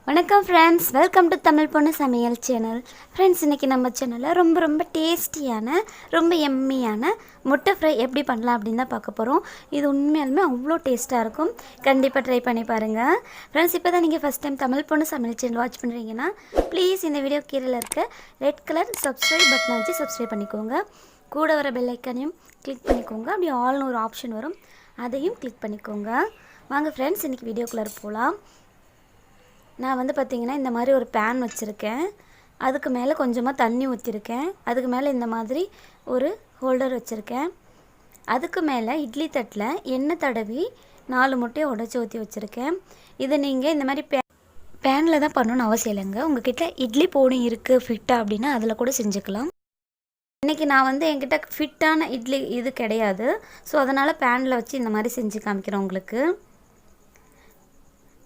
வணக்கம் friends, welcome to Tamil பொண்ணு சமையல் சேனல். ஃப்ரெண்ட்ஸ், இன்றைக்கி நம்ம சேனலில் ரொம்ப டேஸ்டியான ரொம்ப எம்மியான முட்டை ஃப்ரை எப்படி பண்ணலாம் அப்படின்னு தான் பார்க்க போகிறோம். இது உண்மையாலுமே அவ்வளோ டேஸ்ட்டாக இருக்கும். கண்டிப்பாக ட்ரை பண்ணி பாருங்கள். ஃப்ரெண்ட்ஸ், இப்போ தான் நீங்கள் ஃபஸ்ட் டைம் தமிழ் பொண்ணு சமையல் சேனல் வாட்ச் பண்ணுறீங்கன்னா ப்ளீஸ் இந்த வீடியோ கீழே இருக்க ரெட் கலர் சப்ஸ்கிரைப் பட்டனை வச்சு சப்ஸ்கிரைப் பண்ணிக்கோங்க. கூட வர பெல் ஐக்கானையும் கிளிக் பண்ணிக்கோங்க. அப்படி ஆல்னு ஒரு ஆப்ஷன் வரும், அதையும் கிளிக் பண்ணிக்கோங்க. வாங்க ஃப்ரெண்ட்ஸ், இன்றைக்கி வீடியோக்குள்ளே போகலாம். நான் பார்த்திங்கன்னா இந்த மாதிரி ஒரு பேன் வச்சுருக்கேன். அதுக்கு மேலே கொஞ்சமாக தண்ணி ஊற்றிருக்கேன். அதுக்கு மேலே இந்த மாதிரி ஒரு ஹோல்டர் வச்சுருக்கேன். அதுக்கு மேலே இட்லி தட்டில் எண்ணெய் தடவி 4 முட்டையை உடச்சி ஊற்றி வச்சுருக்கேன். இதை நீங்கள் இந்த மாதிரி பேனில் தான் பண்ணணும்னு அவசியம் இல்லைங்க. உங்கள்கிட்ட இட்லி போடு இருக்குது ஃபிட்டாக அப்படின்னா அதில் கூட செஞ்சுக்கலாம். இன்றைக்கி நான் என்கிட்ட ஃபிட்டான இட்லி இது கிடையாது. ஸோ அதனால் பேனில் வச்சு இந்த மாதிரி செஞ்சு காமிக்கிறேன் உங்களுக்கு.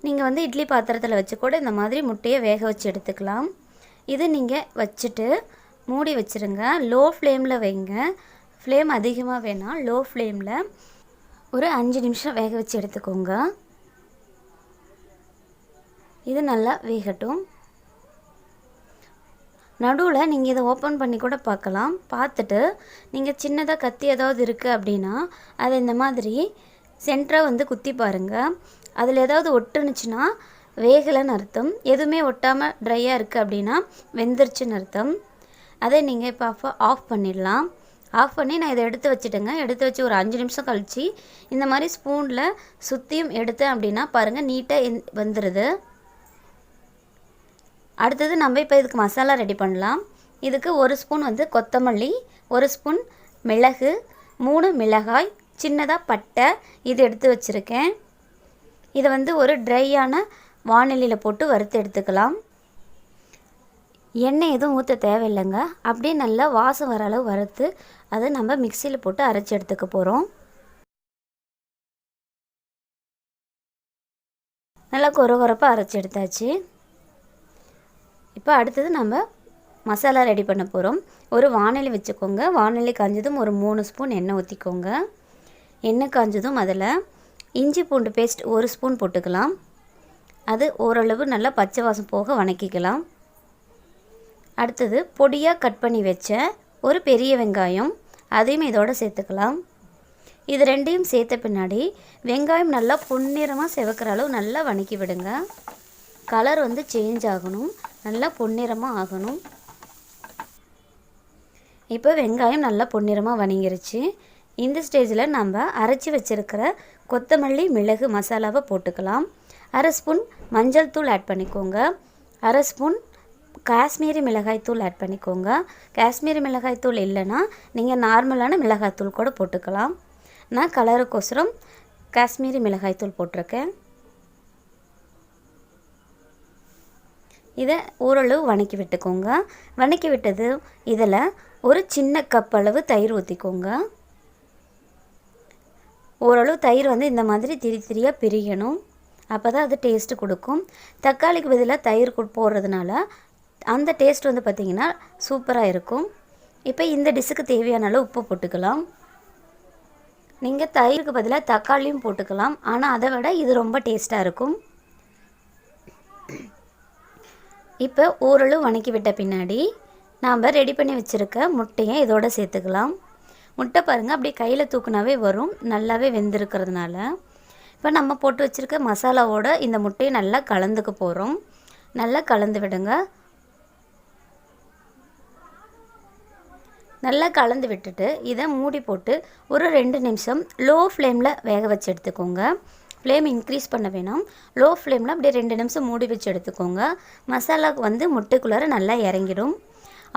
நீங்கள் இட்லி பாத்திரத்தில் வச்சு கூட இந்த மாதிரி முட்டையை வேக வச்சு எடுத்துக்கலாம். இது நீங்கள் வச்சுட்டு மூடி வச்சுருங்க. லோ ஃப்ளேமில் வைங்க. ஃப்ளேம் அதிகமாக வேணாம், லோ ஃப்ளேமில் ஒரு 5 நிமிஷம் வேக வச்சு எடுத்துக்கோங்க. இது நல்லா வேகட்டும். நடுவில் நீங்கள் இதை ஓப்பன் பண்ணி கூட பார்க்கலாம். பார்த்துட்டு நீங்கள் சின்னதாக கத்தி ஏதாவது இருக்குது அப்படின்னா அதை இந்த மாதிரி சென்டராக குத்தி பாருங்கள். அதில் ஏதாவது ஒட்டுனுச்சுன்னா வேகலைன்னு அர்த்தம். எதுவுமே ஒட்டாமல் ட்ரையாக இருக்குது அப்படின்னா வெந்துருச்சுன்னு அர்த்தம். அதை நீங்கள் இப்போ ஆஃப் பண்ணிடலாம். ஆஃப் பண்ணி நான் இதை எடுத்து வச்சுட்டேங்க. எடுத்து வச்சு ஒரு 5 நிமிஷம் கழித்து இந்த மாதிரி ஸ்பூனில் சுற்றியும் எடுத்தேன் அப்படின்னா பாருங்கள், நீட்டாக வந்துடுது. அடுத்தது நம்ம இப்போ இதுக்கு மசாலா ரெடி பண்ணலாம். இதுக்கு 1 ஸ்பூன் கொத்தமல்லி, 1 ஸ்பூன் மிளகு, 3 மிளகாய், சின்னதாக பட்டை இது எடுத்து வச்சுருக்கேன். இதை ஒரு ட்ரையான வாணலியில் போட்டு வறுத்து எடுத்துக்கலாம். எண்ணெய் எதுவும் ஊற்ற தேவையில்லைங்க. அப்படியே நல்லா வாசம் வர அளவு வறுத்து அதை நம்ம மிக்சியில் போட்டு அரைச்சி எடுத்துக்க போகிறோம். நல்லா கொரகொரப்பாக அரைச்சி எடுத்தாச்சு. இப்போ அடுத்தது நம்ம மசாலா ரெடி பண்ண போகிறோம். ஒரு வாணலி வச்சுக்கோங்க. வாணலி காஞ்சதும் ஒரு 3 ஸ்பூன் எண்ணெய் ஊற்றிக்கோங்க. எண்ணெய் காஞ்சதும் அதில் இஞ்சி பூண்டு பேஸ்ட் 1 ஸ்பூன் போட்டுக்கலாம். அது ஓரளவு நல்லா பச்சை வாசம் போக வணக்கிக்கலாம். அடுத்தது பொடியாக கட் பண்ணி வச்ச ஒரு பெரிய வெங்காயம், அதையும் இதோடு சேர்த்துக்கலாம். இது ரெண்டையும் சேர்த்த பின்னாடி வெங்காயம் நல்லா பொன்னிறமாக செவக்கிற அளவு நல்லா வணக்கி விடுங்க. கலர் சேஞ்ச் ஆகணும், நல்லா பொன்னிறமாக ஆகணும். இப்போ வெங்காயம் நல்லா பொன்னிறமாக வணங்கிருச்சு. இந்த ஸ்டேஜில் நம்ம அரைச்சி வச்சுருக்கிற கொத்தமல்லி மிளகு மசாலாவை போட்டுக்கலாம். 1/2 ஸ்பூன் மஞ்சள் தூள் ஆட் பண்ணிக்கோங்க. 1/2 ஸ்பூன் காஷ்மீரி மிளகாய் தூள் ஆட் பண்ணிக்கோங்க. காஷ்மீரி மிளகாய் தூள் இல்லைன்னா நீங்கள் நார்மலான மிளகாய் தூள் கூட போட்டுக்கலாம். நான் கலருக்கோசரம் காஷ்மீரி மிளகாய் தூள் போட்டிருக்கேன். இதை ஓரளவு வணக்கி விட்டுக்கோங்க. வணக்கி விட்டது இதில் ஒரு சின்ன கப் அளவு தயிர் ஊற்றிக்கோங்க. ஓரளவு தயிர் இந்த மாதிரி திரியாக பிரியணும். அப்போ தான் அது டேஸ்ட்டு கொடுக்கும். தக்காளிக்கு பதிலாக தயிர் போடுறதுனால அந்த டேஸ்ட் பார்த்திங்கன்னா சூப்பராக இருக்கும். இப்போ இந்த டிஷ்ஷுக்கு தேவையான அளவு உப்பு போட்டுக்கலாம். நீங்கள் தயிருக்கு பதிலாக தக்காளியும் போட்டுக்கலாம், ஆனால் அதை விட இது ரொம்ப டேஸ்ட்டாக இருக்கும். இப்போ ஓரளவு வணக்கி விட்ட பின்னாடி நாம் ரெடி பண்ணி வச்சுருக்க முட்டையை இதோடு சேர்த்துக்கலாம். முட்டை பாருங்கள், அப்படியே கையில் தூக்குனாவே வரும், நல்லாவே வெந்திருக்கிறதுனால. இப்போ நம்ம போட்டு வச்சுருக்க மசாலாவோட இந்த முட்டையை நல்லா கலந்துக்க போகிறோம். நல்லா கலந்து விடுங்க. நல்லா கலந்து விட்டுட்டு இதை மூடி போட்டு ஒரு 2 நிமிஷம் லோ ஃப்ளேமில் வேக வச்சு எடுத்துக்கோங்க. ஃப்ளேம் இன்க்ரீஸ் பண்ண வேணாம், லோ ஃப்ளேமில் அப்படியே 2 நிமிஷம் மூடி வச்சு எடுத்துக்கோங்க. மசாலாவுக்கு முட்டைக்குள்ளார நல்லா இறங்கிடும்.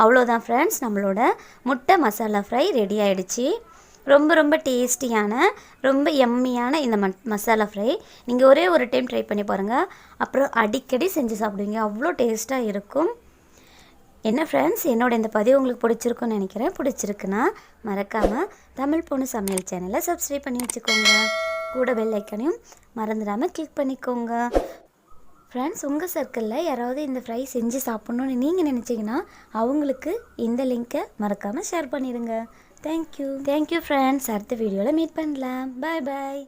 அவ்வளோதான் ஃப்ரெண்ட்ஸ், நம்மளோட முட்டை மசாலா ஃப்ரை ரெடி ஆகிடுச்சு. ரொம்ப டேஸ்டியான ரொம்ப எம்மியான இந்த மசாலா ஃப்ரை நீங்கள் ஒரே ஒரு டைம் ட்ரை பண்ணி பாருங்கள். அப்புறம் அடிக்கடி செஞ்சு சாப்பிடுவீங்க, அவ்வளோ டேஸ்ட்டாக இருக்கும். என்ன ஃப்ரெண்ட்ஸ், என்னோட இந்த பதிவு உங்களுக்கு பிடிச்சிருக்குன்னு நினைக்கிறேன். பிடிச்சிருக்குன்னா மறக்காமல் தமிழ் பொண்ணு சமையல் சேனலை சப்ஸ்கிரைப் பண்ணி வச்சுக்கோங்க. கூட பெல் ஐக்கானையும் மறந்துடாமல் கிளிக் பண்ணிக்கோங்க. ஃப்ரெண்ட்ஸ், உங்கள் சர்க்கிளில் யாராவது இந்த ஃப்ரை செஞ்சு சாப்பிட்ணுன்னு நீங்கள் நினச்சிங்கன்னா அவங்களுக்கு இந்த லிங்க்கை மறக்காமல் ஷேர் பண்ணிடுங்க. Thank you friends. அடுத்த வீடியோவில் மீட் பண்ணலாம். பாய்.